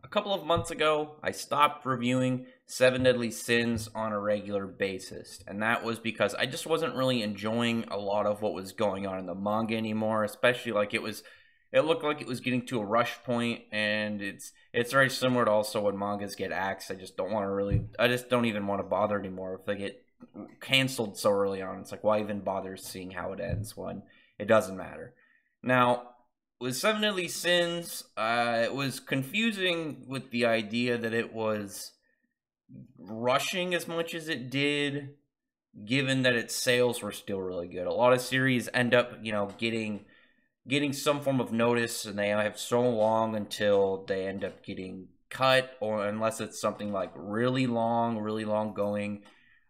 A couple of months ago, I stopped reviewing Seven Deadly Sins on a regular basis, and that was because I just wasn't really enjoying a lot of what was going on in the manga anymore, especially it looked like it was getting to a rush point, and it's very similar to also when mangas get axed. I just don't even want to bother anymore if they get canceled so early on. It's like, why even bother seeing how it ends when it doesn't matter? Now, with Seven Deadly Sins, it was confusing with the idea that it was rushing as much as it did, given that its sales were still really good. A lot of series end up, getting some form of notice, and they have so long until they end up getting cut, or unless it's something like really long going.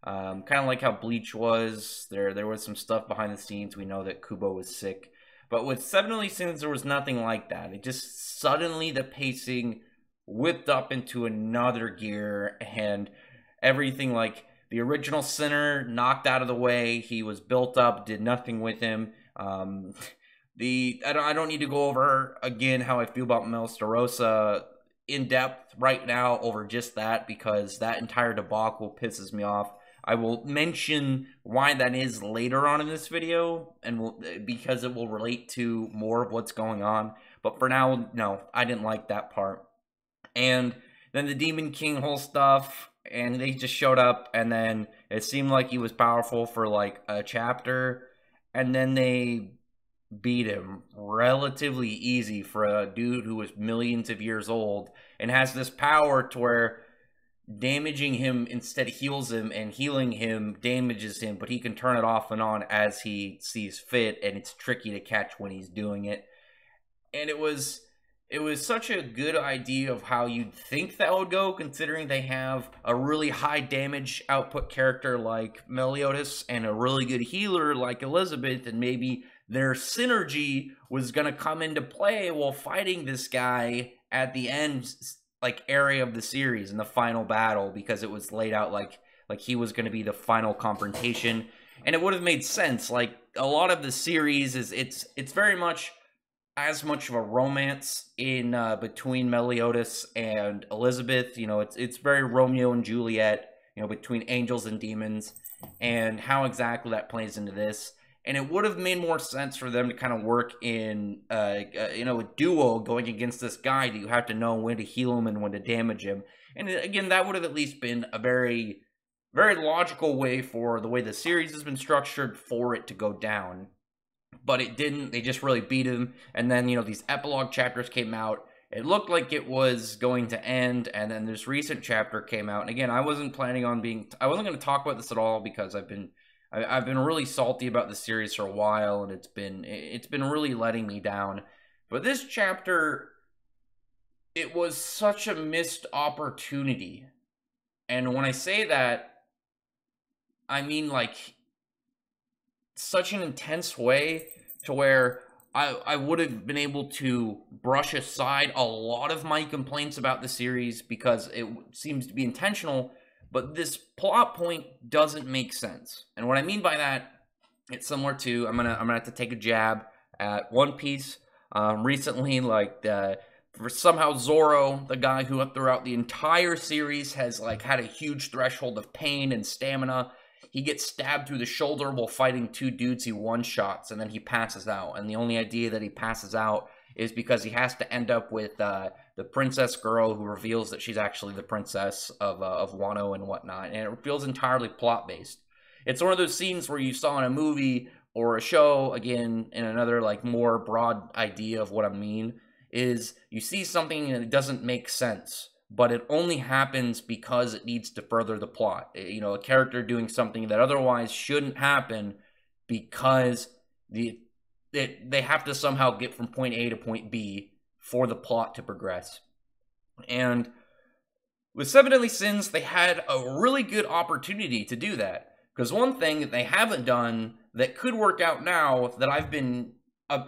Kind of like how Bleach was. There was some stuff behind the scenes. We know that Kubo was sick. But with Seven Deadly Sins, there was nothing like that. It just suddenly the pacing whipped up into another gear, and everything, like the original Sinner knocked out of the way. He was built up, did nothing with him. I don't need to go over again how I feel about Melisterosa in depth right now over just that, because that entire debacle pisses me off. I will mention why that is later on in this video, and because it will relate to more of what's going on. But for now, no, I didn't like that part. And then the Demon King whole stuff, and they just showed up, and then it seemed like he was powerful for like a chapter, and then they beat him relatively easy for a dude who was millions of years old and has this power to where damaging him instead heals him, and healing him damages him, but he can turn it off and on as he sees fit, and it's tricky to catch when he's doing it. And it was such a good idea of how you'd think that would go, considering they have a really high damage output character like Meliodas and a really good healer like Elizabeth, and maybe their synergy was going to come into play while fighting this guy at the end, like, area of the series in the final battle, because it was laid out like he was going to be the final confrontation, and it would have made sense. Like, a lot of the series it's very much as much of a romance in between Meliodas and Elizabeth. It's very Romeo and Juliet, between angels and demons, and how exactly that plays into this. And it would have made more sense for them to kind of work in, a duo going against this guy that you have to know when to heal him and when to damage him. And again, that would have at least been a very, very logical way for the way the series has been structured for it to go down. But it didn't. They just really beat him. And then, these epilogue chapters came out. It looked like it was going to end, and then this recent chapter came out. And again, I wasn't going to talk about this at all, because I've been really salty about the series for a while, and it's been really letting me down. But this chapter, it was such a missed opportunity. And when I say that, I mean, like, such an intense way to where I would have been able to brush aside a lot of my complaints about the series because it seems to be intentional. But this plot point doesn't make sense. And what I mean by that, it's similar to, I'm gonna have to take a jab at One Piece. Recently, for somehow Zoro, the guy who throughout the entire series has had a huge threshold of pain and stamina, he gets stabbed through the shoulder while fighting two dudes he one-shots, and then he passes out. And the only idea that he passes out is because he has to end up with the princess girl who reveals that she's actually the princess of Wano and whatnot. And it feels entirely plot-based. It's one of those scenes where you saw in a movie or a show, again, in another more broad idea of what I mean, is you see something and it doesn't make sense, but it only happens because it needs to further the plot. A character doing something that otherwise shouldn't happen because they have to somehow get from point A to point B for the plot to progress. And with Seven Deadly Sins, they had a really good opportunity to do that. Because one thing that they haven't done that could work out now, that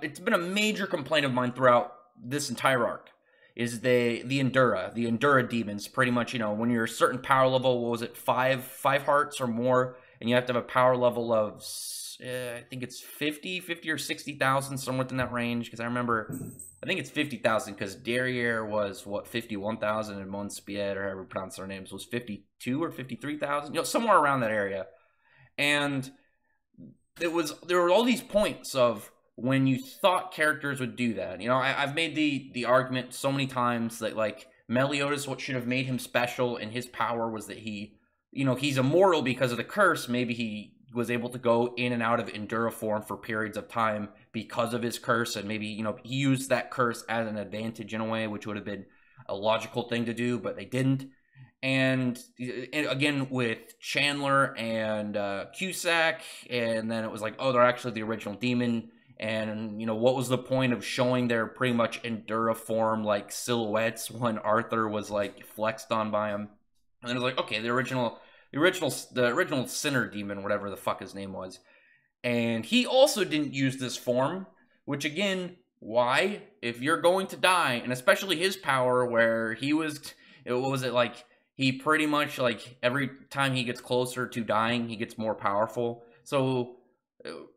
it's been a major complaint of mine throughout this entire arc, is the Endura demons. Pretty much, when you're a certain power level, what was it, five hearts or more, and you have to have a power level of, I think it's 50 or 60,000, somewhere within that range, because I think it's 50,000, because Derriere was, what, 51,000, and Monspiet, or however you pronounce their names, was 52 or 53,000, you know, somewhere around that area. And there were all these points of when you thought characters would do that. You know, I've made the argument so many times that, like, Meliodas, what should have made him special, and his power was that he, you know, he's immortal because of the curse. Maybe he was able to go in and out of Endura form for periods of time because of his curse, and maybe, you know, he used that curse as an advantage in a way, which would have been a logical thing to do, but they didn't. And again, with Chandler and Cusack, and then it was like, oh, they're actually the original demon. And, you know, what was the point of showing their pretty much Endura form, like, silhouettes when Arthur was, like, flexed on by him? And then it was like, okay, the original Sinner demon, whatever the fuck his name was. And he also didn't use this form, which, again, why? If you're going to die, and especially his power, where he was, what was it, like, he pretty much, like, every time he gets closer to dying, he gets more powerful. So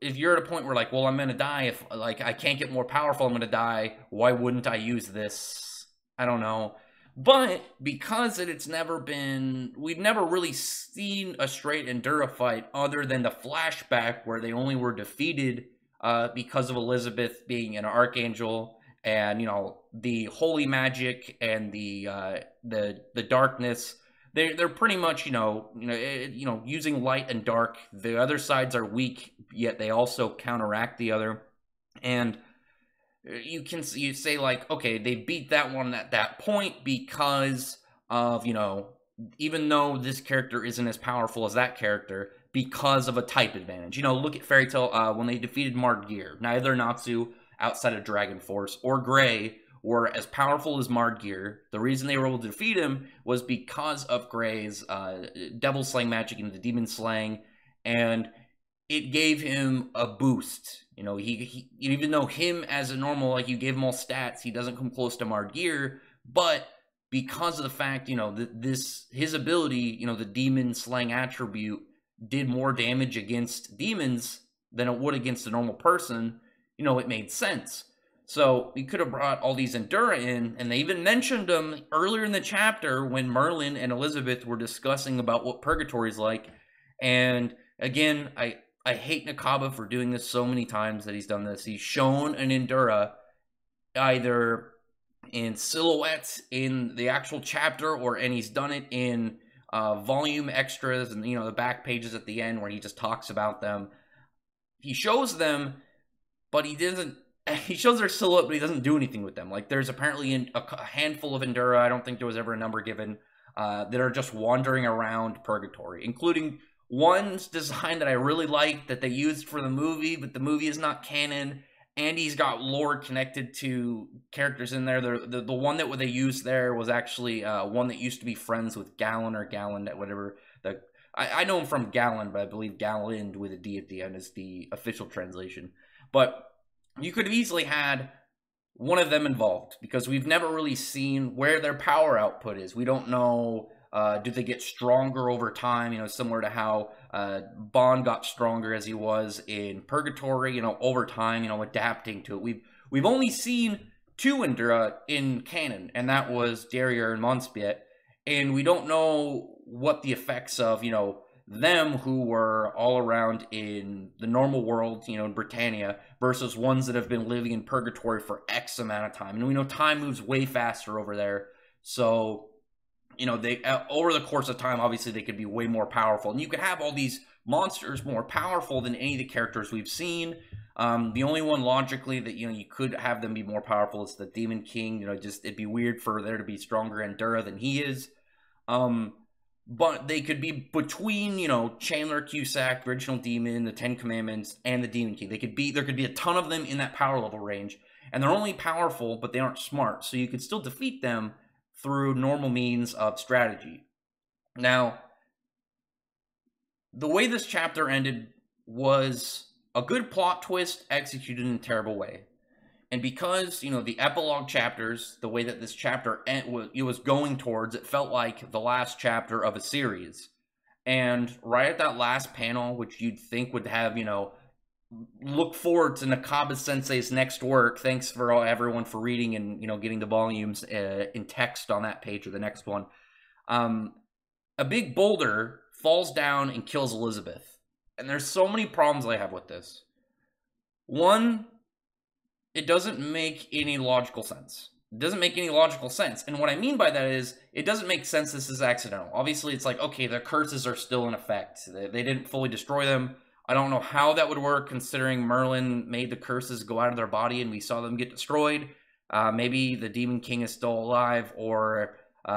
if you're at a point where, like, well, I'm gonna die, if, like, I can't get more powerful, I'm gonna die, why wouldn't I use this? I don't know. But because we've never really seen a straight Endura fight other than the flashback where they only were defeated because of Elizabeth being an archangel, and, you know, the holy magic and the darkness. They're pretty much, you know, using light and dark. The other sides are weak, yet they also counteract the other. And you say, like, okay, they beat that one at that point because of, you know, even though this character isn't as powerful as that character, because of a type advantage. You know, look at Fairy Tail when they defeated Mardgeir. Neither Natsu, outside of Dragon Force, or Gray were as powerful as Mardgeir. The reason they were able to defeat him was because of Gray's Devil Slaying magic and the Demon Slaying, and it gave him a boost. You know, he even though him as a normal, like, you gave him all stats, he doesn't come close to Mardgeir, but because of the fact, you know, his ability, you know, the Demon Slaying attribute, did more damage against demons than it would against a normal person, you know, it made sense. So we could have brought all these Endura in, and they even mentioned them earlier in the chapter when Merlin and Elizabeth were discussing about what Purgatory's like. And again, I hate Nakaba for doing this so many times that he's done this. He's shown an Endura either in silhouettes in the actual chapter, and he's done it in volume extras and, you know, the back pages at the end where he just talks about them. He shows them, but he shows their silhouette, but he doesn't do anything with them. Like, there's apparently a handful of Endura, I don't think there was ever a number given, that are just wandering around Purgatory, including one's design that I really like that they used for the movie, but the movie is not canon, and he's got lore connected to characters in there. The one that they used there was actually one that used to be friends with Galen, or Galen, whatever. I know him from Galen, but I believe Galen with a D at the end is the official translation. But you could have easily had one of them involved, because we've never really seen where their power output is. We don't know, do they get stronger over time, you know, similar to how Bond got stronger as he was in Purgatory, you know, over time, you know, adapting to it. We've only seen two Endura in canon, and that was Derriere and Monspiet, and we don't know what the effects of, you know, them who were all around in the normal world, you know, in Britannia, versus ones that have been living in Purgatory for X amount of time. And we know time moves way faster over there. So, you know, they over the course of time, obviously they could be way more powerful. And you could have all these monsters more powerful than any of the characters we've seen. The only one logically that, you know, you could have them be more powerful is the Demon King. You know, just, it'd be weird for there to be stronger Endura than he is. But they could be between, you know, Chandler, Cusack, Original Demon, the Ten Commandments, and the Demon King. There could be a ton of them in that power level range, and they're only powerful, but they aren't smart. So you could still defeat them through normal means of strategy. Now, the way this chapter ended was a good plot twist executed in a terrible way. And because, you know, the epilogue chapters, the way that this chapter it was going towards, it felt like the last chapter of a series. And right at that last panel, which you'd think would have, look forward to Nakaba Sensei's next work. Thanks for everyone for reading and, getting the volumes in text on that page or the next one. A big boulder falls down and kills Elizabeth. And there's so many problems I have with this. One, it doesn't make any logical sense. It doesn't make any logical sense. And what I mean by that is, it doesn't make sense this is accidental. Obviously, it's like, okay, their curses are still in effect. They didn't fully destroy them. I don't know how that would work, considering Merlin made the curses go out of their body and we saw them get destroyed. Maybe the Demon King is still alive, or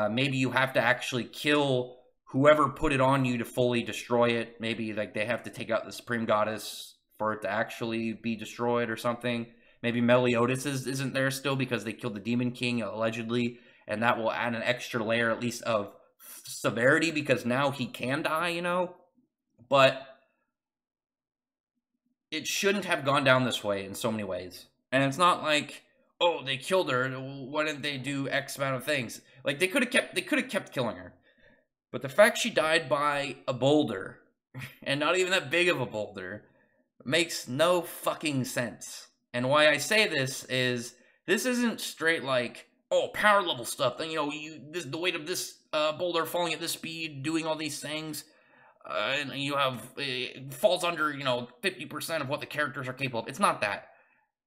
maybe you have to actually kill whoever put it on you to fully destroy it. Maybe like they have to take out the Supreme Goddess for it to actually be destroyed or something. Maybe Meliodas isn't there still because they killed the Demon King, allegedly, and that will add an extra layer, at least, of severity, because now he can die, But it shouldn't have gone down this way in so many ways. And it's not like, oh, they killed her, why didn't they do X amount of things? Like, they could have kept killing her. But the fact she died by a boulder, and not even that big of a boulder, makes no fucking sense. And why I say this isn't straight like, oh, power level stuff. Then the weight of this boulder falling at this speed, doing all these things, and you have it falls under 50% of what the characters are capable of. It's not that.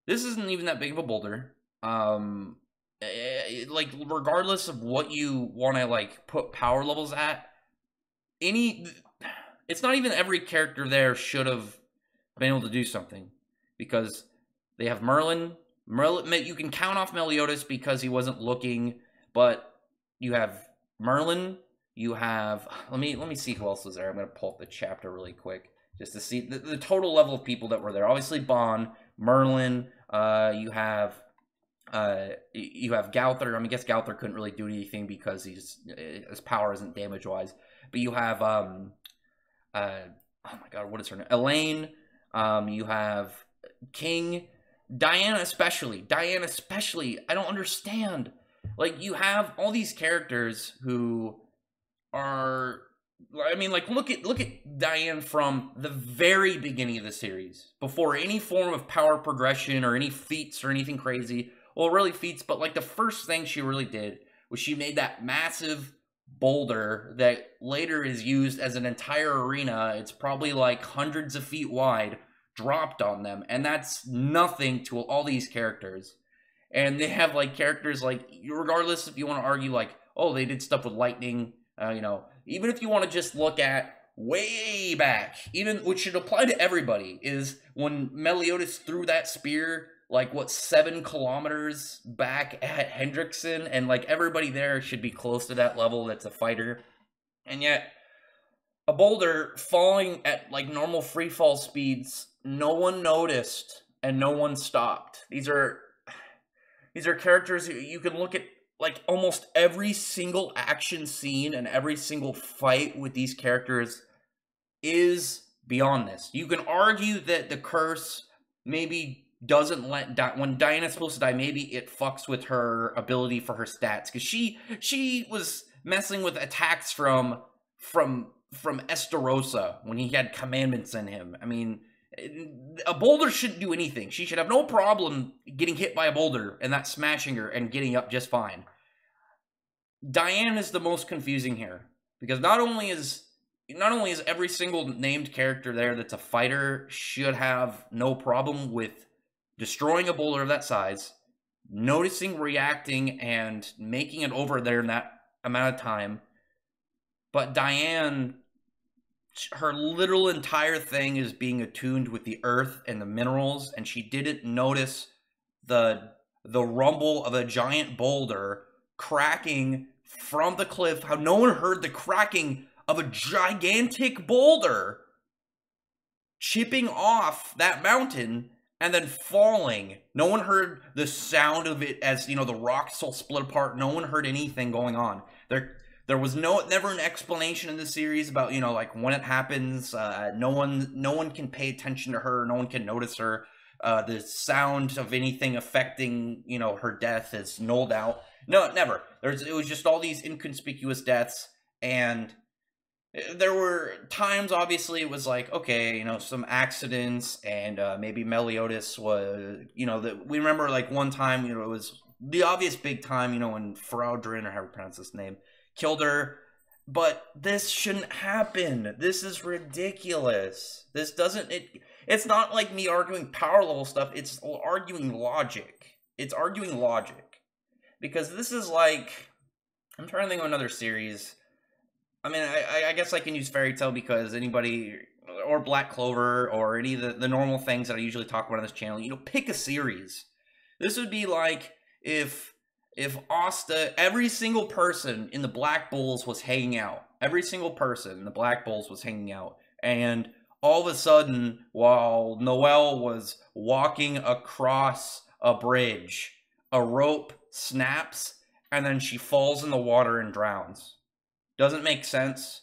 This isn't even that big of a boulder. Like, regardless of what you want to like put power levels at, it's not even every character there should have been able to do something, because they have Merlin, you can count off Meliodas because he wasn't looking, but you have Merlin, you have, let me see who else was there. I'm going to pull up the chapter really quick just to see the total level of people that were there. Obviously Ban, Merlin, you have Gowther. I guess Gowther couldn't really do anything because his power isn't damage-wise. But you have, oh my god, what is her name? Elaine, you have King, Diana especially, I don't understand. Like, you have all these characters who are, like, look at Diane from the very beginning of the series, before any form of power progression or any feats or anything crazy. Well, really feats, but like the first thing she really did was she made that massive boulder that later is used as an entire arena. It's probably like hundreds of feet wide, dropped on them, and that's nothing to all these characters. And they have like characters like, regardless if you want to argue like, oh, they did stuff with lightning, even if you want to just look at way back, even, which should apply to everybody, is when Meliodas threw that spear like, what, 7 kilometers back at Hendrickson, and like everybody there should be close to that level that's a fighter. And yet a boulder falling at like normal free fall speeds, no one noticed and no one stopped. These are characters you can look at, like almost every single action scene and every single fight with these characters is beyond this. You can argue that the curse maybe doesn't when Diana's supposed to die, maybe it fucks with her ability for her stats, because she was messing with attacks from Estarossa when he had commandments in him. I mean, a boulder shouldn't do anything. She should have no problem getting hit by a boulder and that smashing her and getting up just fine. Diane is the most confusing here, because not only is every single named character there that's a fighter should have no problem with destroying a boulder of that size, noticing, reacting, and making it over there in that amount of time. But Diane, her literal entire thing is being attuned with the earth and the minerals, and she didn't notice the rumble of a giant boulder cracking from the cliff. How no one heard the cracking of a gigantic boulder chipping off that mountain and then falling. No one heard the sound of it as, the rocks all split apart. No one heard anything going on. There was never an explanation in the series about, like when it happens. No one can pay attention to her. No one can notice her. The sound of anything affecting, her death is nulled out. No, never. It was just all these inconspicuous deaths, and There were times, obviously, it was like, okay, you know, some accidents, and maybe Meliodas was, you know, that we remember like one time, you know, it was the obvious big time, you know, when Faraudrin, or how to pronounce his name, killed her. But this shouldn't happen. This is ridiculous. This doesn't, it's not like me arguing power level stuff, it's arguing logic. It's arguing logic. Because this is like, I'm trying to think of another series. I mean, I guess I can use Fairy Tail because anybody, or Black Clover, or any of the normal things that I usually talk about on this channel, you know, pick a series. This would be like if Asta, every single person in the Black Bulls was hanging out. Every single person in the Black Bulls was hanging out. And all of a sudden, while Noelle was walking across a bridge, a rope snaps, and then she falls in the water and drowns. Doesn't make sense.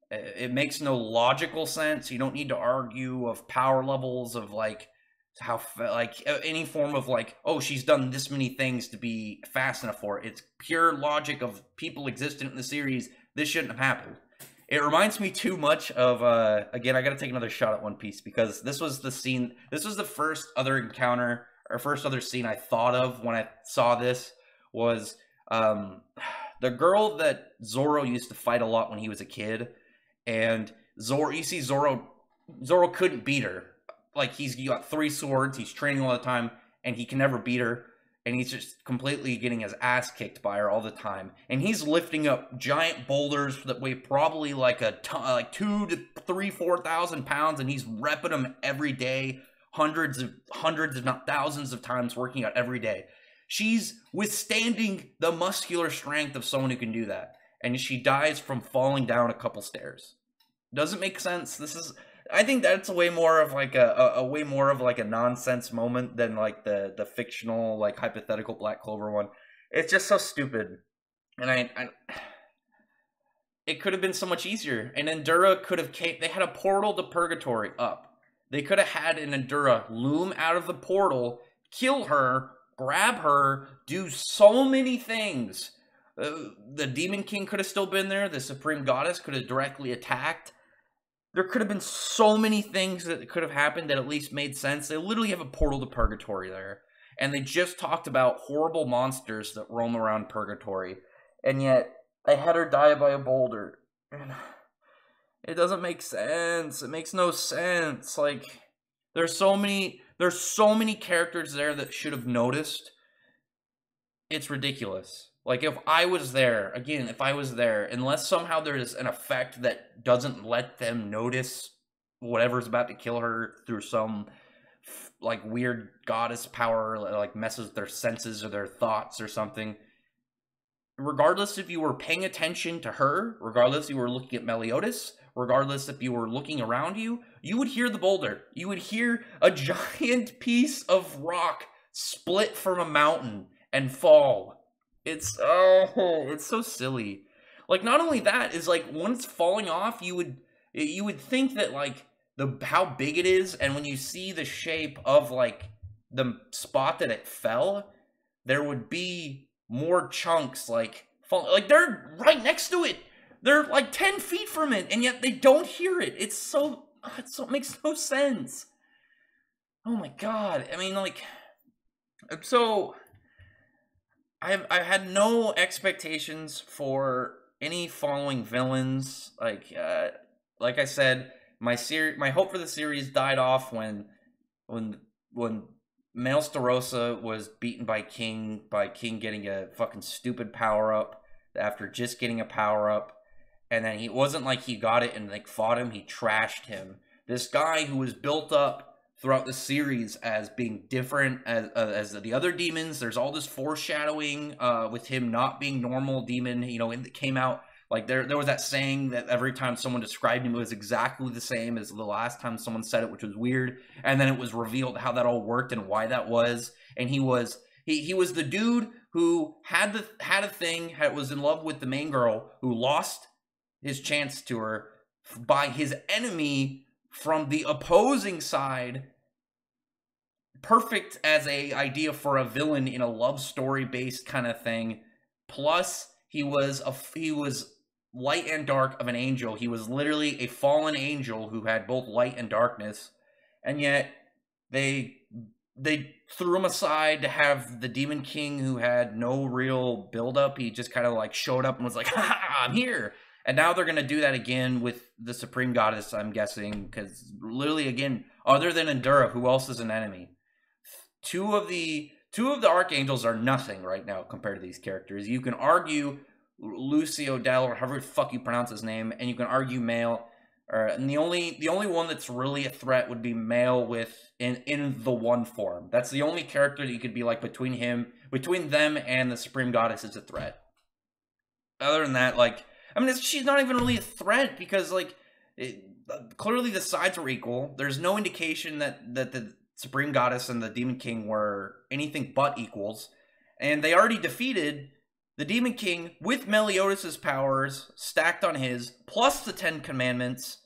It makes no logical sense. You don't need to argue of power levels of like how like any form of like, oh, she's done this many things to be fast enough for it. It's pure logic of people existent in the series. This shouldn't have happened. It reminds me too much of again, I gotta take another shot at One Piece because this was the scene, this was the first other encounter or first other scene I thought of when I saw this was the girl that Zoro used to fight a lot when he was a kid, and Zoro, you see Zoro couldn't beat her. Like, he's got 3 swords, he's training all the time, and he can never beat her, and he's just completely getting his ass kicked by her all the time. And he's lifting up giant boulders that weigh probably like a ton, like 2 to 3, 4,000 pounds, and he's repping them every day, hundreds, if not thousands of times, working out every day. She's withstanding the muscular strength of someone who can do that. And she dies from falling down a couple stairs. Doesn't make sense. This is, I think that's a way more of like a way more of like a nonsense moment than like the fictional, like hypothetical Black Clover one. It's just so stupid. And I it could have been so much easier. And Endura could have came, they had a portal to Purgatory up. They could have had an Endura loom out of the portal, kill her, grab her, do so many things. The Demon King could have still been there. The Supreme Goddess could have directly attacked. There could have been so many things that could have happened that at least made sense. They literally have a portal to Purgatory there. And they just talked about horrible monsters that roam around Purgatory. And yet, they had her die by a boulder. And it doesn't make sense. It makes no sense. Like, there's so many characters there that should have noticed. It's ridiculous. Like, if I was there, again, if I was there, unless somehow there's an effect that doesn't let them notice whatever's about to kill her through some, like, weird goddess power, like, messes with their senses or their thoughts or something, regardless if you were paying attention to her, regardless if you were looking at Meliodas, regardless if you were looking around you, you would hear the boulder. You would hear a giant piece of rock split from a mountain and fall. It's so silly. Like, not only that, is like when it's falling off, you would think that like how big it is, and when you see the shape of like the spot that it fell, there would be more chunks like fall, like they're right next to it. They're like 10 feet from it, and yet they don't hear it. It makes no sense. Oh my god. I mean, like, so I had no expectations for any following villains. Like I said, my hope for the series died off when Maelstrom Starossa was beaten by King getting a fucking stupid power up after just getting a power up. And then he wasn't like he got it and like fought him, he trashed him. This guy who was built up throughout the series as being different as the other demons. There's all this foreshadowing with him not being normal demon, you know, it came out like there was that saying that every time someone described him, it was exactly the same as the last time someone said it, which was weird. And then it was revealed how that all worked and why that was. And he was the dude who had a thing, was in love with the main girl, who lost his chance to her by his enemy from the opposing side. Perfect as a idea for a villain in a love story based kind of thing. Plus he was light and dark of an angel. He was literally a fallen angel who had both light and darkness, and yet they threw him aside to have the Demon King, who had no real buildup. He just kind of like showed up and was like, "Ha, I'm here." And now they're gonna do that again with the Supreme Goddess, I'm guessing, because literally again, other than Endura, who else is an enemy? Two of the archangels are nothing right now compared to these characters. You can argue Lucio Del, or however the fuck you pronounce his name, and you can argue Male. And the only one that's really a threat would be Male with in the one form. That's the only character that you could be like between them and the Supreme Goddess is a threat. Other than that, like, I mean, she's not even really a threat because like clearly the sides were equal. There's no indication that the Supreme Goddess and the Demon King were anything but equals, and they already defeated the Demon King with Meliodas' powers stacked on his, plus the 10 Commandments.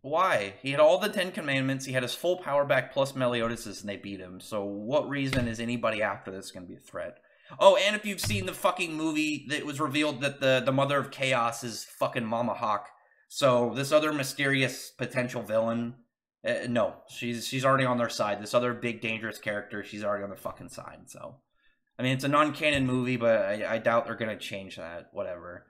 Why? He had all the 10 Commandments, he had his full power back plus Meliodas', and they beat him. So what reason is anybody after this going to be a threat? Oh, and if you've seen the fucking movie, that was revealed that the Mother of Chaos is fucking Mama Hawk. So this other mysterious potential villain, no, she's already on their side. This other big dangerous character, she's already on their fucking side, so... I mean, it's a non-canon movie, but I doubt they're going to change that. Whatever.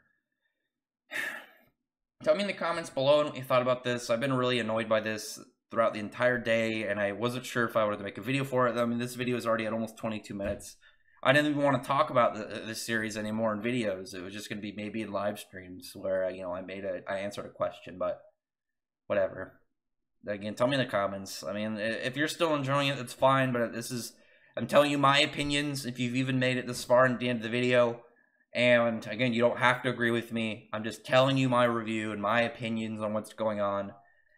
Tell me in the comments below what you thought about this. I've been really annoyed by this throughout the entire day, and I wasn't sure if I wanted to make a video for it. I mean, this video is already at almost 22 minutes. I didn't even want to talk about this series anymore in videos. It was just going to be maybe in live streams where, you know, I answered a question, but whatever. Again, tell me in the comments. I mean, if you're still enjoying it, it's fine, but this is... I'm telling you my opinions, if you've even made it this far at the end of the video. And again, you don't have to agree with me. I'm just telling you my review and my opinions on what's going on.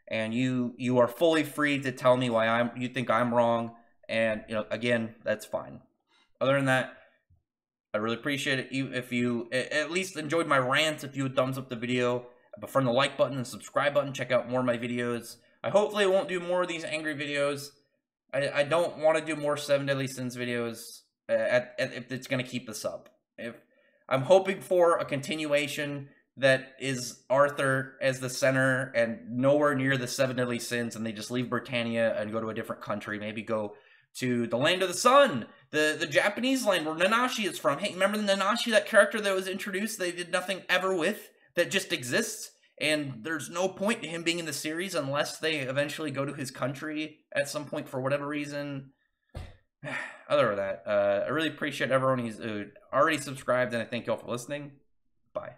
And you are fully free to tell me why you think I'm wrong. And, you know, again, that's fine. Other than that, I really appreciate it if you at least enjoyed my rants. If you would thumbs up the video, from the like button and subscribe button, check out more of my videos. I hopefully won't do more of these angry videos. I don't want to do more 7 Deadly Sins videos if it's going to keep this up. If I'm hoping for a continuation that is Arthur as the center and nowhere near the 7 Deadly Sins, and they just leave Britannia and go to a different country. Maybe go to the Land of the Sun, the Japanese land where Nanashi is from. Hey, remember the Nanashi, that character that was introduced they did nothing ever with, that just exists? And there's no point to him being in the series unless they eventually go to his country at some point for whatever reason. Other than that, I really appreciate everyone who's already subscribed, and I thank you all for listening. Bye.